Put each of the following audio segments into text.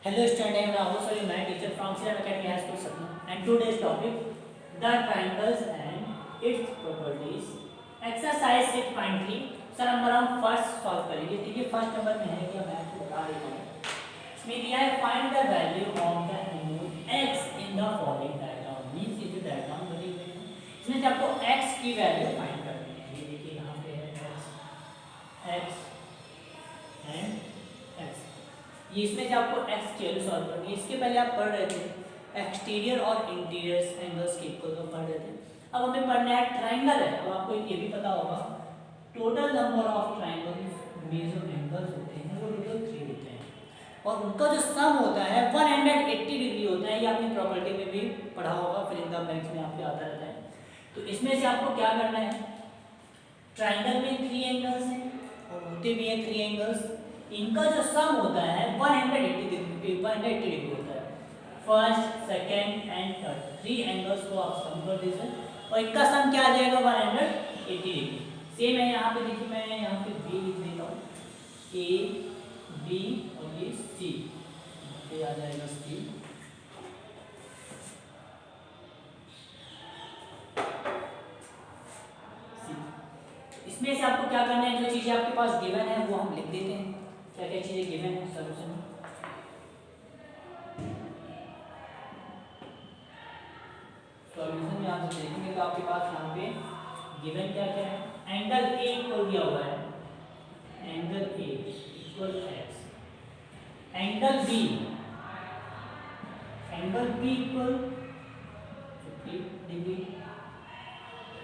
Hello student, I am Rahul, so your math teacher from Sri Academy High School Satna. And today's topic, the triangles and its properties. Exercise 6.3. Sir हम बराबर first solve करेंगे। देखिए first number में है क्या, मैं आपको बता देता हूँ। इसमें दिया है find the value of the angle x in the following diagram. Means ये जो डायग्राम बनी हुई है इसमें से आपको x की वैल्यू फाइंड करनी है। ये देखिए यहाँ पे है x एंड ये इसमें से आपको x की वैल्यू सॉल्व करनी है। इसके पहले आप पढ़ रहे थे एक्सटीरियर और इंटीरियर एंगल्स के इक्वल तो पढ़ रहे थे। अब हमें पढ़ना है ट्रायंगल है। अब आपको ये भी पता होगा टोटल नंबर ऑफ ट्रायंगल्स में जो एंगल्स होते हैं वो टोटल 3 होते हैं और उनका जो सम होता है 180 डिग्री होता है। ये आपने प्रॉपर्टी में भी पढ़ा होगा, फिर इनका बैंक्स में आपके आता रहता है। तो इसमें से आपको क्या करना है, ट्रायंगल में 3 एंगल्स हैं और होते भी हैं 3 एंगल्स। इनका जो सम होता है 180 डिग्री होता है। First, second and third 3 angles को आप सम कर दीजिए और इनका सम क्या आ जाएगा 180 डिग्री। सेम है यहाँ पे, देखिए मैं यहाँ पे बी लिख देता हूँ, ए बी और ये सी, ये आ जाएगा सी। इसमें से आपको क्या करना है, जो चीजें आपके पास गिवन है वो हम लिख देते हैं। क्या क्या चीजें गिवन है सॉल्यूशन में। सॉल्यूशन में आप देखेंगे तो आपके पास यहाँ पे गिवन क्या क्या है। एंगल ए इक्वल दिया हुआ है, angle A equal X. Angle B equal 50 degree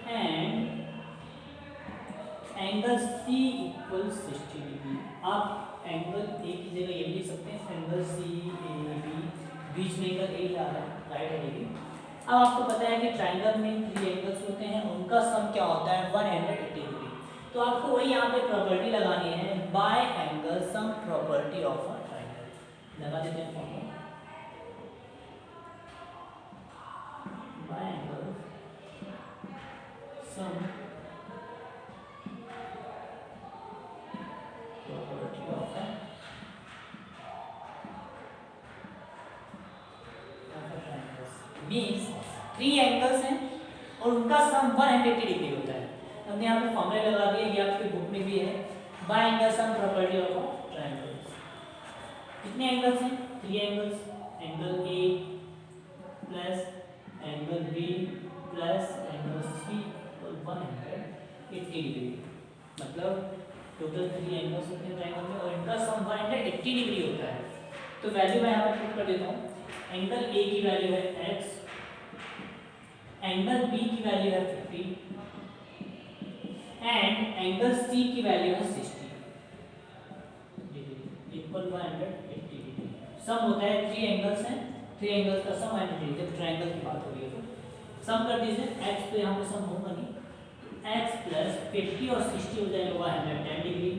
and angle C equal 60 degree. आप एंगल ए की जगह ये लिख सकते हैं, एंगल सी ए बी, बीच में एंगल ए आ रहा है, राइट है डिग्री। अब आपको पता है कि ट्रायंगल में 3 एंगल्स होते हैं, उनका सम क्या होता है 180 डिग्री। तो आपको वही यहाँ पे प्रॉपर्टी लगानी है, by angle sum property of a triangle. लगा देते हैं formula, bye angle sum property of a means 3 angles हैं और उनका सम 180 डिग्री होता है। हमने यहाँ पे फॉर्मूला लगा दिया, ये आपके बुक में भी है, by angle sum property of a triangle. कितने एंगल्स हैं 3 angles, angle A plus angle B plus angle C और 180 डिग्री। मतलब टोटल 3 एंगल्स होते हैं ट्रायंगल में और इनका सम 180 डिग्री होता है। तो वैल्यू मैं यहाँ पे पुट कर देता हूँ। एंगल ए की वैल्यू है x, एंगल बी की वैल्यू है 50 एंड एंगल सी की वैल्यू है 60 डिग्री इक्वल 180 डिग्री। सम होता है 3 एंगल्स हैं, 3 एंगल्स का सम 180 डिग्री। जब ट्रायंगल की बात हो रही है तो सम कर दीजिए। x तो यहाँ पे सम होगा नहीं, x प्लस 50 और 60 हो जाएगा 110 डिग्री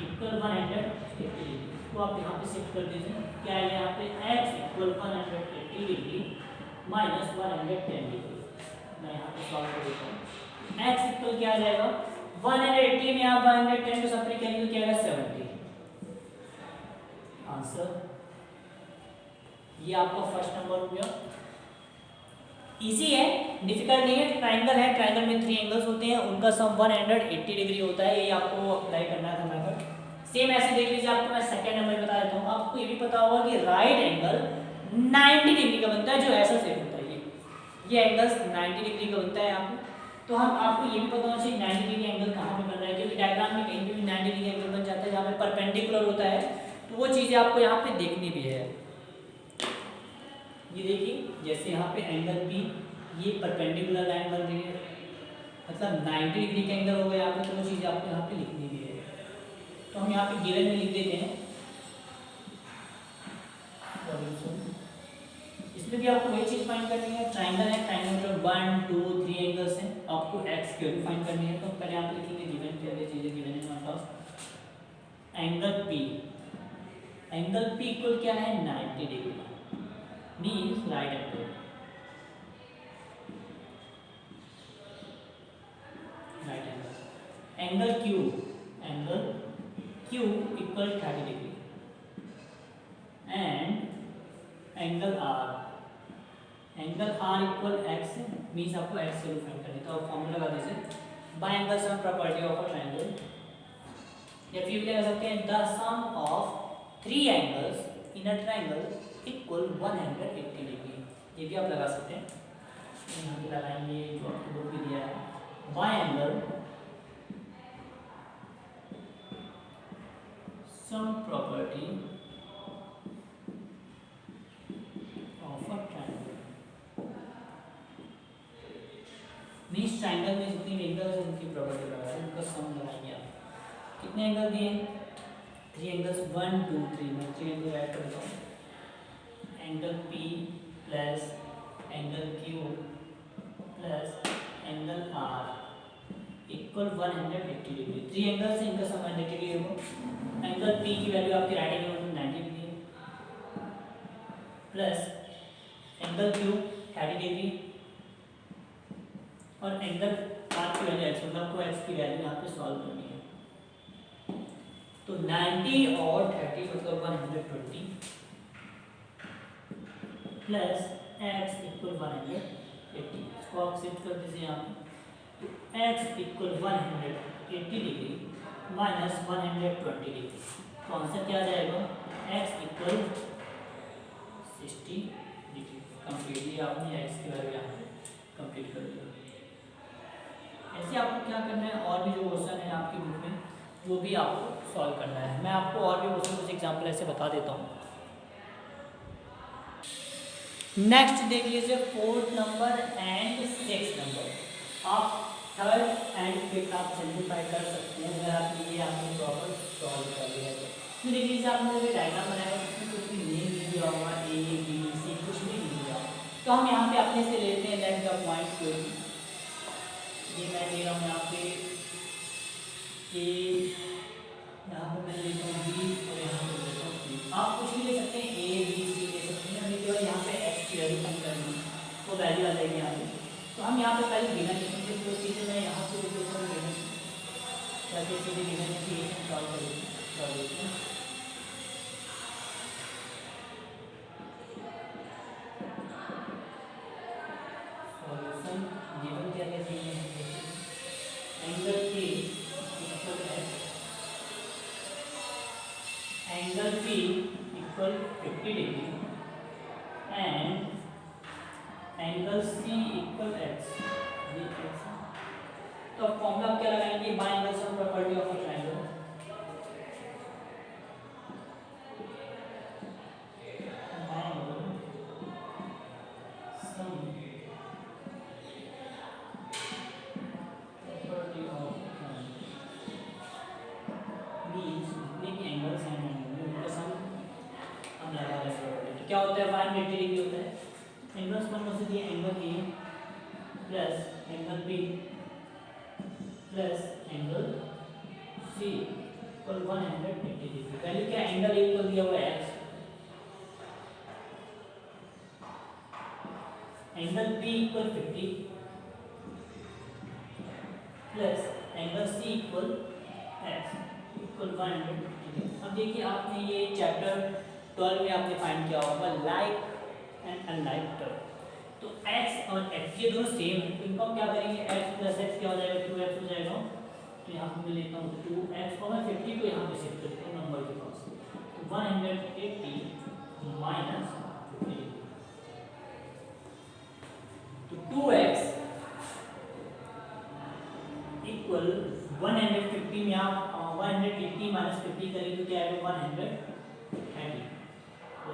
इक्वल 180 डिग्री। इसको आप यहाँ पे शिफ्ट कर दीजिए, क्या है यहाँ पे x equal 180 degree minus 110 degree. मैं यहाँ पे सॉल्व कर देता हूँ। x इक्वल क्या आ जाएगा 180 में आप 110 को सब्ट्रैक्ट करेंगे तो क्या आएगा 70। आंसर ये आपका फर्स्ट नंबर हो गया। इजी है, डिफिकल्ट नहीं है। ट्रायंगल है, ट्रायंगल में 3 एंगल्स होते हैं, उनका सम 180 डिग्री होता है। ये आपको अप्लाई करना था मैं पर। सेम ऐसे देख लीजिए, आपको मैं सेकंड नंबर बता देता हूँ। आपको ये भी पता होगा कि राइट एंगल 90 डिग्री का बनता है, जो ऐसा शेप होता है ये एंगल्स 90 डिग्री का बनता है आपको। तो हम आपको ये भी पता होना चाहिए 90 डिग्री एंगल कहाँ पे बन रहा है, क्योंकि डायग्राम में कहीं पे भी 90 डिग्री एंगल बन जाता है जहाँ पे परपेंडिकुलर होता है। तो वो चीज़ें आपको यहाँ पे देखनी भी है। ये देखिए, जैसे यहाँ पे एंगल बी, ये परपेंडिकुलर लाइन बन रही है, मतलब 90 डिग्री का एंगल हो गया यहाँ पे। तो वो चीज़ आपको यहाँ पे लिखनी भी है। तो हम यहाँ पे गिवन में लिख देते हैं सॉल्यूशन। इसमें भी आपको वही चीज़ फाइंड करनी है। ट्रायंगल है, ट्रायंगल में 1 2 3 एंगल्स हैं, आपको एक्स की वैल्यू फाइंड करनी है। तो पहले आप लिखेंगे गिवन, क्या चीज़ें गिवन है हमारे पास। Angle p, angle p equal क्या है 90 degree means right angle. Right angle. Angle q, angle q equal 30 degree and angle r equal x means आपको एक्स वैल्यू फाइंड करनी है, तो आप फॉर्मूला लगा दीजिए by angle sum property of a triangle, या फिर क्या कर सकते हैं the sum of 3 angles in a triangle equal 180 degree, ये भी आप लगा सकते हैं। यहाँ पे लगाएंगे जो आपको बुक भी दिया है by angle sum property of a triangle, means triangle में जितनी एंगल्स हैं उनकी प्रॉपर्टी लगा है, उनका सम लगाएंगे आप। कितने एंगल दिए? 3 एंगल्स 1 2 3, मैं 3 एंगल ऐड करता हूँ। Angle P plus angle Q plus angle R equal 180 degree. 3 angle से इनका सम 180 डिग्री होगा। एंगल P की वैल्यू आपकी राइट एंगल में 90 डिग्री है, प्लस एंगल Q 30 डिग्री और एंगल R की वैल्यू x, मतलब आपको x की वैल्यू यहाँ पे सॉल्व करनी है। तो 90 और 30 मतलब 120 प्लस x इक्वल 180, इसको आप शिफ्ट कर दीजिए यहाँ पे। तो x equal 180 degree minus 120 degree, तो आंसर क्या आ जाएगा? x equal 60 degree. कंप्लीटली आपने x की वैल्यू यहाँ पे कंप्लीट कर दिया। ऐसे आपको क्या करना है, और भी जो क्वेश्चन है आपकी बुक में वो भी आपको सॉल्व करना है। मैं आपको और भी क्वेश्चन कुछ एग्जाम्पल ऐसे बता देता हूँ। नेक्स्ट देख लीजिए 4th number and 6th number. आप 3rd एंड 5th आप सिंप्लीफाई कर सकते हैं अगर आप ये आपने प्रॉपर सॉल्व कर लिया है। तो देख लीजिए आपने जो डायग्राम बनाया है उसमें कुछ भी नेम नहीं दिया होगा, A B C कुछ भी नहीं दिया होगा, तो हम यहाँ पे अपने से लेते हैं लेट द पॉइंट कोई भी। ये मैं ले रहा हूँ यहाँ पे A, यहाँ पे मैं लेता हूँ B और यहाँ पे लेता हूँ C। आप कुछ भी ले सकते हैं, A B C ले सकते हैं, हमें केवल यहाँ पे x की वैल्यू कम करनी है तो वैल्यू आ जाएगी यहाँ पे। तो हम यहाँ पे पहले गिवन लिखेंगे, तो सीधे मैं यहाँ पे लिखता हूँ गिवन, ताकि सीधे गिवन इक्वेशन सॉल्व कर देते हैं। सॉल्यूशन गिवन क्या कहते हैं, angle P equal x, angle P equal 50 degree and angle C equal x, ये x है। तो अब फॉर्मूला क्या लगाएंगे, bye angle sum property of a triangle, bye angle sum property of means जितने भी एंगल्स हैं उनका सम हम लगा रहे हैं प्रॉपर्टी। तो क्या होता है, 180 डिग्री होता है। एंगल्स कौन से दिए, angle A plus angle B plus angle C equal 180 degree. Value क्या, एंगल A इक्वल दिया हुआ है x, angle B equal 50 plus angle C equal x equal 180 degree. अब देखिए आपने ये चैप्टर 12 में आपने फाइंड किया होगा लाइक एंड अनलाइक टर्म। तो x और x ये दोनों सेम है, तो इनको हम क्या करेंगे, x प्लस x क्या हो जाएगा, 2x हो जाएगा। तो यहाँ पे मैं लेता हूँ 2x और मैं 50 को यहाँ पे शिफ्ट करता हूँ नंबर के पास, तो 180 माइनस 50, तो 2x इक्वल 150 में आप 180 माइनस 50 करेंगे तो क्या आएगा, 130। तो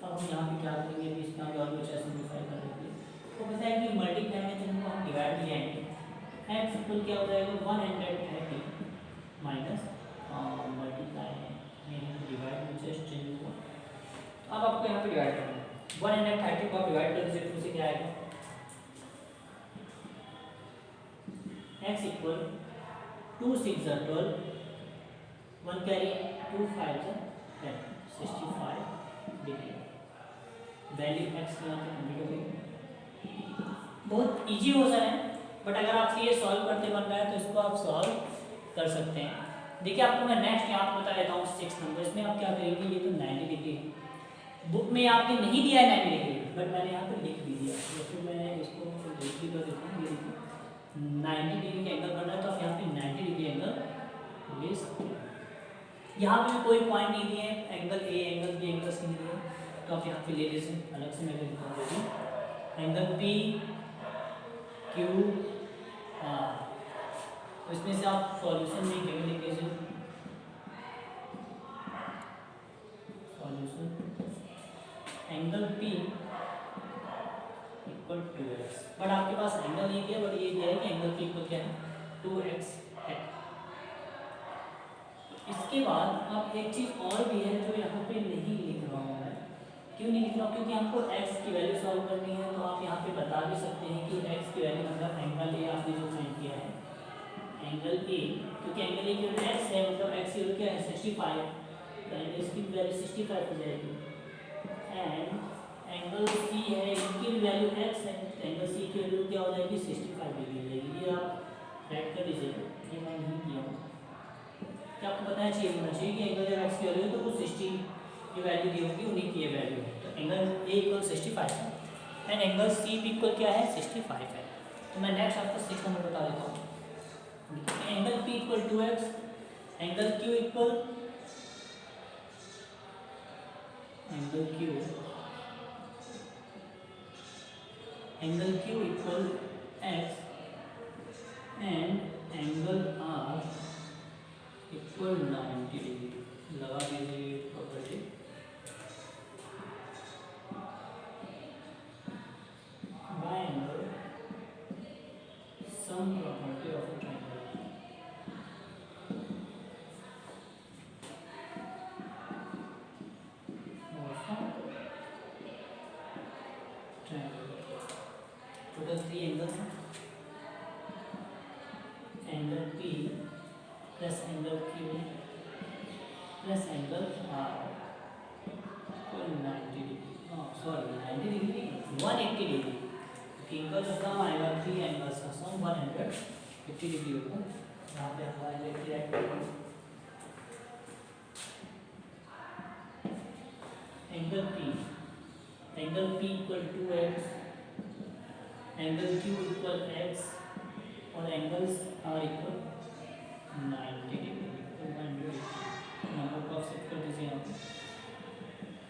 अब हम यहाँ पे क्या करेंगे, इसका भी और कुछ ऐसे सिंप्लीफाई कर लेंगे। तो पता है कि मल्टीप्लाई में तो इनको हम डिवाइड भी जाएंगे, x इक्वल क्या हो जाएगा, 130 माइनस मल्टीप्लाई में डिवाइड में जस्ट चेंज हुआ। अब आपको यहाँ पे डिवाइड करना है, 130 को आप डिवाइड कर दीजिए, 2 से क्या आएगा, x equal 2 6 12, 1 carry 2 5 10, 65 degree. Value x यहाँ पे कंप्लीट हो गई। बहुत इजी क्वेश्चन है, बट अगर आपसे ये सॉल्व करते बन रहा है तो इसको आप सॉल्व कर सकते हैं। देखिए आपको मैं नेक्स्ट यहाँ पे बता देता हूँ 6 नंबर। इसमें आप क्या करेंगे, ये तो 90 डिग्री है, बुक में आपने नहीं दिया है 90 डिग्री, बट मैंने यहाँ पर लिख भी दिया, तो फिर मैं इसको लिख भी कर देता हूँ। ये देखिए 90 डिग्री का एंगल बन रहा है, तो आप यहाँ पे 90 डिग्री एंगल ले सकते हैं। यहाँ पे भी कोई पॉइंट नहीं दिए हैं, angle A, angle B, angle C नहीं दिए, तो आप यहाँ पे ले लीजिए। अलग से मैं लिखता हूँ एंगल पी क्यू आर, तो इसमें से आप सॉल्यूशन में गिवन लिख लीजिए। Solution angle P equal 2x, but आपके पास एंगल नहीं दिया, बट ये दिया है कि एंगल P इक्वल क्या है 2x है। इसके बाद आप एक चीज़ और भी है जो यहाँ पे नहीं लिख रहा हूँ मैं। क्यों नहीं लिख रहा हूँ? क्योंकि हमको x की वैल्यू सॉल्व करनी है, तो आप यहाँ पे बता भी सकते हैं कि x की वैल्यू मतलब एंगल ए आपने जो फाइंड किया है, एंगल ए, क्योंकि एंगल ए की वैल्यू x है, मतलब x की वैल्यू क्या है 65, तो इसकी वैल्यू 65 हो जाएगी। एंड एंगल सी है, इनकी भी वैल्यू x है, तो एंगल सी की वैल्यू क्या हो जाएगी 65 डिग्री हो जाएगी। ये आप राइट कर दीजिएगा, ये मैं नहीं किया हूँ। क्या आपको पता है चाहिए होना चाहिए कि एंगल जब x की वैल्यू है तो वो 60 की वैल्यू दी होगी, उन्हीं की ये वैल्यू है। तो एंगल ए इक्वल 65 है एंड एंगल सी भी इक्वल क्या है 65 है। तो मैं नेक्स्ट आपको 6 नंबर बता देता हूँ। Angle p equal 2x, angle q equal equal x and angle R equal 90 degree. लगा दीजिए property. By angle sum property of a triangle. Total 3 angles हैं, angle P plus angle Q plus angle R equal 90 degree, sorry 90 degree नहीं 180 degree, क्योंकि angle का सम आएगा 3 angles का सम 150 degree होगा। यहाँ पे हमारा electric angle P equal 2x, angle Q equal x और angles R equal 90 degree. Number को सेट कर दीजिए यहाँ पे।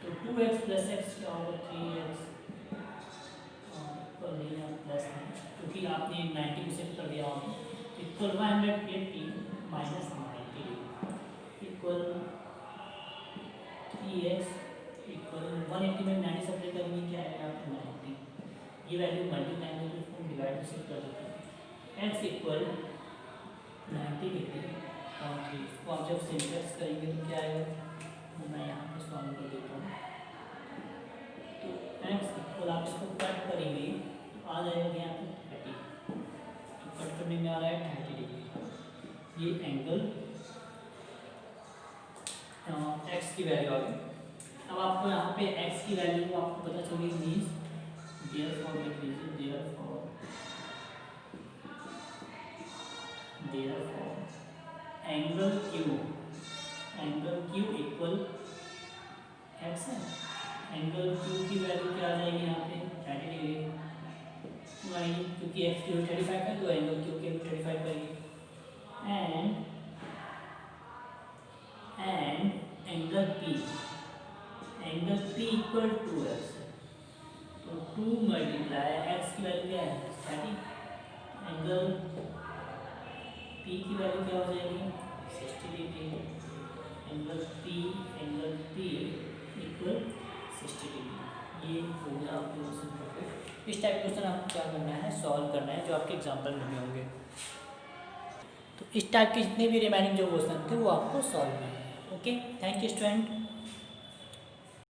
तो 2x प्लस x क्या होगा 3x इक्वल नहीं है प्लस है, क्योंकि आपने 90 को सेट कर दिया आपने, equal 180 minus 90 equal 3x equal 180 में 90 सप्लाई करेंगे क्या आएगा आपको 90, ये वैल्यू मल्टीप्लाई में इसको डिवाइड से कर देते हैं। x इक्वल 90 डिग्री और 3, इसको आप जब सिंप्लेक्स करेंगे तो क्या आएगा, मैं यहाँ पे सॉल्व कर देता हूँ। तो x इक्वल आप इसको कट करेंगे तो आ जाएगा यहाँ पे 30, तो कट करने में आ रहा है 30 डिग्री। ये एंगल x की वैल्यू आ गई। अब आपको यहाँ पे x की वैल्यू आपको पता चल गई, मीन्स देयरफॉर लिख लीजिए, therefore angle Q equal x है, एंगल Q की वैल्यू क्या आ जाएगी यहाँ पे 30 डिग्री आएगी, क्योंकि x की वैल्यू 35 है तो एंगल Q की वैल्यू 35 आएगी। And angle P equal 2x, तो 2 मल्टीप्लाई x की वैल्यू क्या है 30, एंगल P की वैल्यू क्या हो जाएगी 60 degree, angle P equal 60 degree. ये हो गया आपके क्वेश्चन परफेक्ट। इस टाइप क्वेश्चन आपको क्या करना है, सॉल्व करना है, जो आपके एग्जाम्पल में भी होंगे। तो इस टाइप के जितने भी रिमेनिंग जो क्वेश्चन थे वो आपको सॉल्व करना है। Okay, thank you student.